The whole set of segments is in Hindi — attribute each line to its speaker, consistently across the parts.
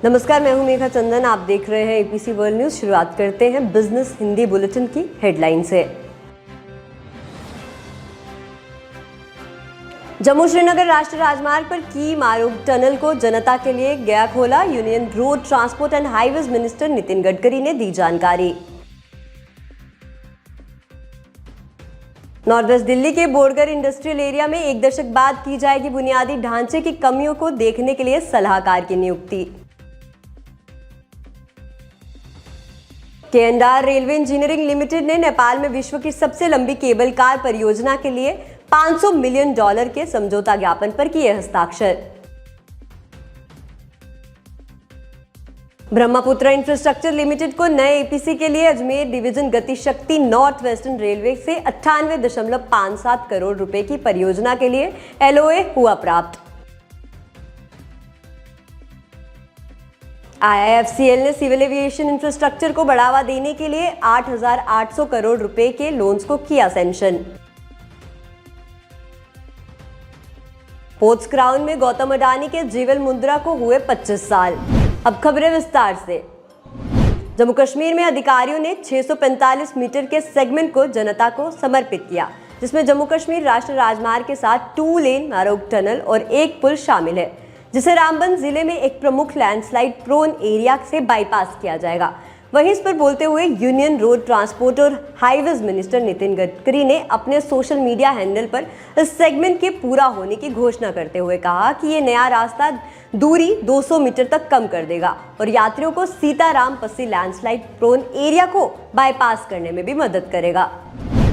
Speaker 1: नमस्कार, मैं हूं मेघा चंदन। आप देख रहे हैं एपीसी वर्ल्ड न्यूज। शुरुआत करते हैं बिजनेस हिंदी बुलेटिन की हेडलाइन से। जम्मू श्रीनगर राष्ट्रीय राजमार्ग पर की मारूग टनल को जनता के लिए गया खोला। Union road transport and highways minister Nitin Gadkari ने दी जानकारी। नॉर्थ वेस्ट दिल्ली के बोरगढ़ इंडस्ट्रियल एरिया में 1 दशक बाद की जाएगी बुनियादी ढांचे की कमियों को देखने के लिए सलाहकार की नियुक्ति। के&आर रेलवे इंजीनियरिंग लिमिटेड ने नेपाल में विश्व की सबसे लंबी केबल कार परियोजना के लिए $500 मिलियन के समझौता ज्ञापन पर किए हस्ताक्षर। ब्रह्मपुत्र इंफ्रास्ट्रक्चर लिमिटेड को नए एपीसी के लिए अजमेर डिवीजन गति शक्ति नॉर्थ वेस्टर्न रेलवे से 98.57 करोड़ रुपए की परियोजना के लिए LOA हुआ प्राप्त। IIFCL ने सिविल एविएशन इंफ्रास्ट्रक्चर को बढ़ावा देने के लिए 8,800 करोड़ रुपए के लोन्स को किया सैंक्शन। पोर्ट्स क्राउन में गौतम अडानी के जीवन मुंद्रा को हुए 25 साल। अब खबरें विस्तार से। जम्मू कश्मीर में अधिकारियों ने 645 मीटर के सेगमेंट को जनता को समर्पित किया, जिसमें जम्मू कश्मीर राष्ट्रीय राजमार्ग के साथ 2 लेन मारूग टनल और एक पुल शामिल है, जिसे रामबन जिले में एक प्रमुख लैंडस्लाइड प्रोन एरिया से बाईपास किया जाएगा। वहीं इस पर बोलते हुए यूनियन रोड ट्रांसपोर्ट और हाईवेज मिनिस्टर नितिन गडकरी ने अपने सोशल मीडिया हैंडल पर इस सेगमेंट के पूरा होने की घोषणा करते हुए कहा कि ये नया रास्ता दूरी 200 मीटर तक कम कर देगा और यात्रियों को सीताराम पस्सी लैंडस्लाइड प्रोन एरिया को बाईपास करने में भी मदद करेगा।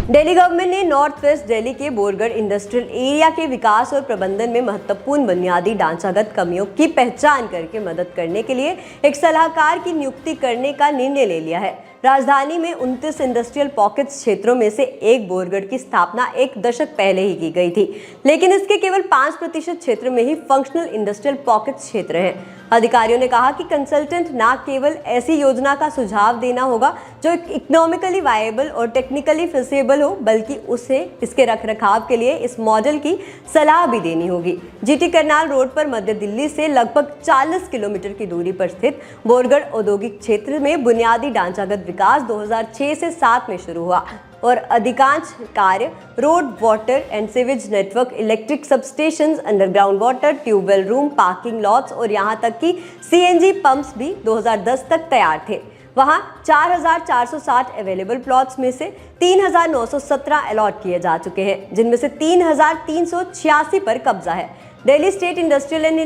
Speaker 1: दिल्ली गवर्नमेंट ने नॉर्थ वेस्ट दिल्ली के बोरगढ़ इंडस्ट्रियल एरिया के विकास और प्रबंधन में महत्वपूर्ण बुनियादी ढांचागत कमियों की पहचान करके मदद करने के लिए एक सलाहकार की नियुक्ति करने का निर्णय ले लिया है। राजधानी में 29 इंडस्ट्रियल पॉकेट्स क्षेत्रों में से एक बोरगढ़ की स्थापना 1 दशक पहले ही की गई थी, लेकिन इसके केवल 5% क्षेत्र में ही फंक्शनल इंडस्ट्रियल पॉकेट्स क्षेत्र हैं। अधिकारियों ने कहा कि कंसल्टेंट न केवल ऐसी योजना का सुझाव देना होगा जो इकोनॉमिकली वायबल और टेक्निकली फिजिबल हो, बल्कि उसे इसके रखरखाव के लिए इस मॉडल की सलाह भी देनी होगी। जीटी करनाल रोड पर मध्य दिल्ली से लगभग 40 किलोमीटर की दूरी पर स्थित बोरगढ़ औद्योगिक क्षेत्र में बुनियादी ढांचागत विकास 2006 से 7 में शुरू हुआ और अधिकांश कार्य road, water and sewage network, electric substations, underground water, tubewell room, parking lots और यहां तक कि CNG पंप्स भी 2010 तक तैयार थे। वहां 4,460 अवेलेबल प्लॉट्स में से 3,917 अलॉट किए जा चुके हैं, जिनमें से 3,386 पर कब्जा है। Delhi state industrial and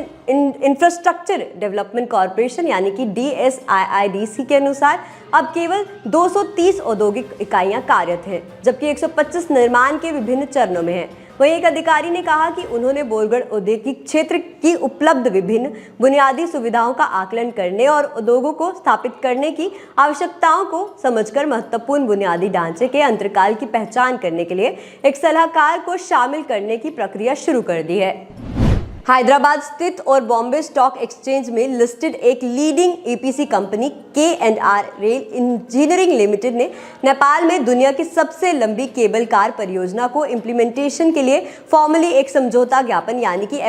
Speaker 1: infrastructure development corporation यानी कि DSIIDC के अनुसार अब केवल 230 औद्योगिक इकाइयां कार्यरत हैं, जबकि 125 निर्माण के विभिन्न चरणों में हैं। वहीं एक अधिकारी ने कहा कि उन्होंने बोरगढ़ औद्योगिक क्षेत्र की उपलब्ध विभिन्न बुनियादी सुविधाओं का आकलन करने और उद्योगों को स्थापित करने की आवश्यकताओं को समझकर महत्वपूर्ण बुनियादी ढांचे के अंतराल की पहचान करने के लिए एक सलाहकार को शामिल करने की प्रक्रिया शुरू कर दी है। हैदराबाद स्थित और बॉम्बे स्टॉक एक्सचेंज में लिस्टेड एक leading EPC company K and R rail engineering limited ने नेपाल में दुनिया की सबसे लंबी केबल कार परियोजना को इम्प्लीमेंटेशन के लिए फॉर्मली एक समझौता ज्ञापन यानी कि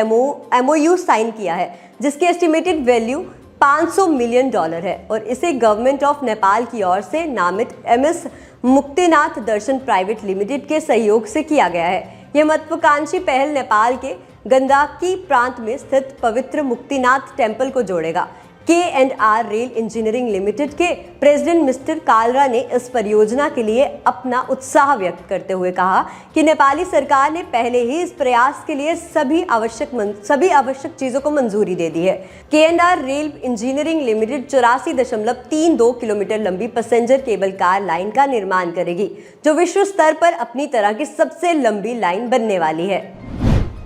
Speaker 1: MOU साइन किया है, जिसकी एस्टिमेटेड वैल्यू $500 मिलियन है और इसे गवर्नमेंट ऑफ नेपाल की ओर से नामित MS मुक्तिनाथ दर्शन प्राइवेट लिमिटेड के सहयोग से किया गया है। यह महत्वाकांक्षी पहल नेपाल के गंडाकी प्रांत में स्थित पवित्र मुक्तिनाथ टेम्पल को जोड़ेगा। के&आर रेल इंजीनियरिंग लिमिटेड के प्रेसिडेंट मिस्टर कालरा ने इस परियोजना के लिए अपना उत्साह व्यक्त करते हुए कहा कि नेपाली सरकार ने पहले ही इस प्रयास के लिए सभी आवश्यक चीजों को मंजूरी दे दी है। के&आर रेल इंजीनियरिंग लिमिटेड 84.32 किलोमीटर लंबी पैसेंजर केबल कार लाइन का निर्माण करेगी, जो विश्व स्तर पर अपनी तरह की सबसे लंबी लाइन बनने वाली है।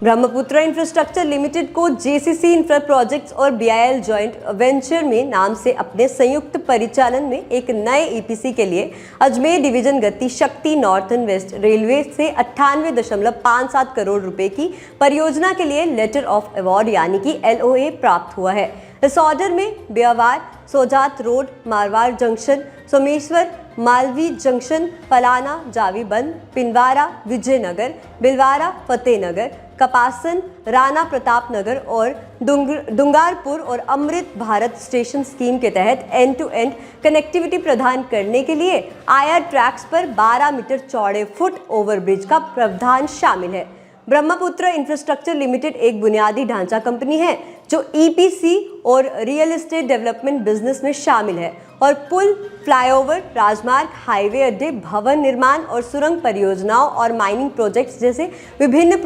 Speaker 1: ब्रह्मपुत्र इंफ्रास्ट्रक्चर लिमिटेड को JCC इंफ्रा प्रोजेक्ट्स और BIL जॉइंट वेंचर में नाम से अपने संयुक्त परिचालन में एक नए EPC के लिए अजमेर डिवीजन गति शक्ति नॉर्थन वेस्ट रेलवे से 98.57 करोड़ रुपए की परियोजना के लिए लेटर ऑफ अवार्ड यानी कि LOA प्राप्त हुआ है। इस ऑर्डर में Beawar, Sojat road, Marwar junction, Someshwar, Malvi junction, Palana, Javiband, Pinwara, Vijaynagar, Bhilwara, Fatehnagar, Kapasan, Rana Pratap Nagar और डुंगारपुर और अमृत भारत स्टेशन स्कीम के तहत एंड टू एंड कनेक्टिविटी प्रदान करने के लिए आईआर ट्रैक्स पर 12 मीटर चौड़े फुट ओवरब्रिज का प्रावधान शामिल है। ब्रह्मपुत्र इंफ्रास्ट्रक्चर लिमिटेड एक बुनियादी ढांचा कंपनी है जो ईपीसी और रियल एस्टेट डेवलपमेंट बिजनेस में शामिल है और पुल, फ्लाईओवर, राजमार्ग, हाईवे अड्डे, भवन निर्माण और सुरंग परियोजनाओं और माइनिंग प्रोजेक्ट्स जैसे विभिन्न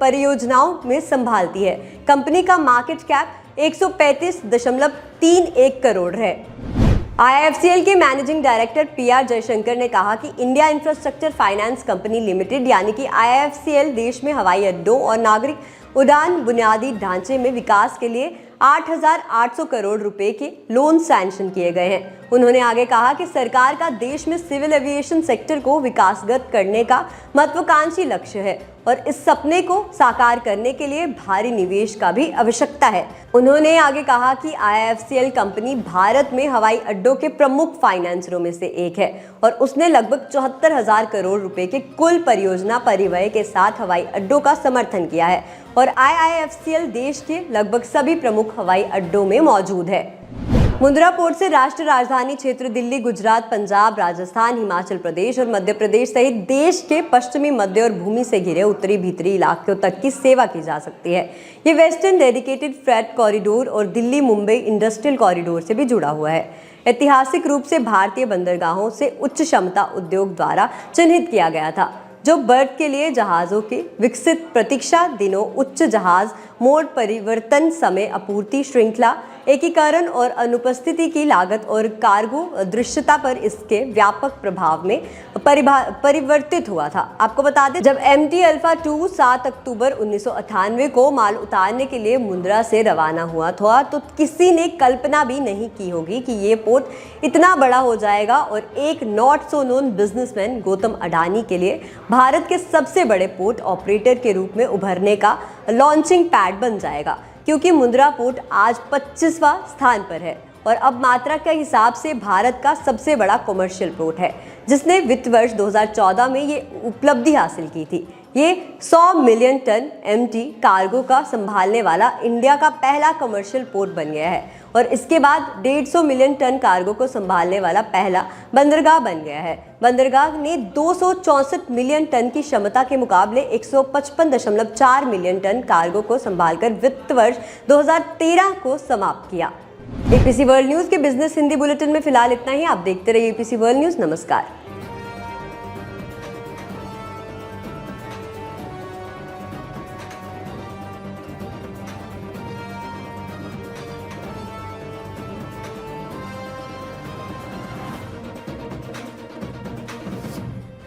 Speaker 1: परियोजनाओं में संभालती है। कंपनी का मार्केट कैप 135.31 करोड़ है। आईआईएफसीएल के मैनेजिंग डायरेक्टर पीआर जयशंकर ने कहा कि India infrastructure finance company limited यानी कि आईआईएफसीएल देश में हवाई अड्डों और नागरिक उड़ान बुनियादी ढांचे में विकास के लिए 8,800 करोड़ रुपए के लोन सैंक्शन किए गए हैं। उन्होंने आगे कहा कि सरकार का देश में सिविल एविएशन सेक्टर को विकासगत करने का महत्वाकांक्षी लक्ष्य है और इस सपने को साकार करने के लिए भारी निवेश का भी आवश्यकता है। उन्होंने आगे कहा कि आईआईएफसीएल कंपनी भारत में हवाई अड्डों के प्रमुख फाइनेंसरों में से एक है और उसने लगभग 74,000 करोड़ रुपए के कुल परियोजना परिव्यय के साथ हवाई अड्डों का समर्थन किया है और आईआईएफसीएल देश के लगभग सभी प्रमुख हवाई अड्डों में मौजूद है। मुंद्रा पोर्ट से राष्ट्रीय राजधानी क्षेत्र दिल्ली, गुजरात, पंजाब, राजस्थान, हिमाचल प्रदेश और मध्य प्रदेश सहित देश के पश्चिमी, मध्य और भूमि से घिरे उत्तरी भीतरी इलाकों तक की सेवा की जा सकती है। ये वेस्टर्न डेडिकेटेड फ्रेट कॉरिडोर और दिल्ली मुंबई इंडस्ट्रियल कॉरिडोर से भी जुड़ा हुआ है। ऐतिहासिक रूप से भारतीय बंदरगाहों से उच्च क्षमता उद्योग द्वारा चिन्हित किया गया था, जो बर्थ के लिए जहाज़ों के विकसित प्रतीक्षा दिनों, उच्च जहाज मोड परिवर्तन, समय, आपूर्ति श्रृंखला एकीकरण और अनुपस्थिति की लागत और कार्गो दृश्यता पर इसके व्यापक प्रभाव में परिवर्तित हुआ था। आपको बता दें, जब MT अल्फा 2 7 अक्टूबर 1998 को माल उतारने के लिए मुंद्रा से रवाना हुआ था तो किसी ने कल्पना भी नहीं की होगी कि ये पोर्ट इतना बड़ा हो जाएगा और एक not so known businessman Gautam Adani के लिए भारत के सबसे बड़े पोर्ट ऑपरेटर के रूप में उभरने का लॉन्चिंग पैड बन जाएगा, क्योंकि मुंद्रा पोर्ट आज 25वां स्थान पर है और अब मात्रा के हिसाब से भारत का सबसे बड़ा कमर्शियल पोर्ट है, जिसने वित्त वर्ष 2014 में ये उपलब्धि हासिल की थी। ये 100 मिलियन टन MT कार्गो का संभालने वाला इंडिया का पहला कमर्शियल पोर्ट बन गया है और इसके बाद 150 मिलियन टन कार्गो को संभालने वाला पहला बंदरगाह बन गया है। बंदरगाह ने 264 मिलियन टन की क्षमता के मुकाबले 155.4 मिलियन टन कार्गो को संभालकर वित्त वर्ष 2013 को समाप्त किया। APC वर्ल्ड न्यूज़ के बिजनेस हिंदी बुलेटिन में फिलहाल इतना ही। आप देखते रहिए APC वर्ल्ड न्यूज़। नमस्कार।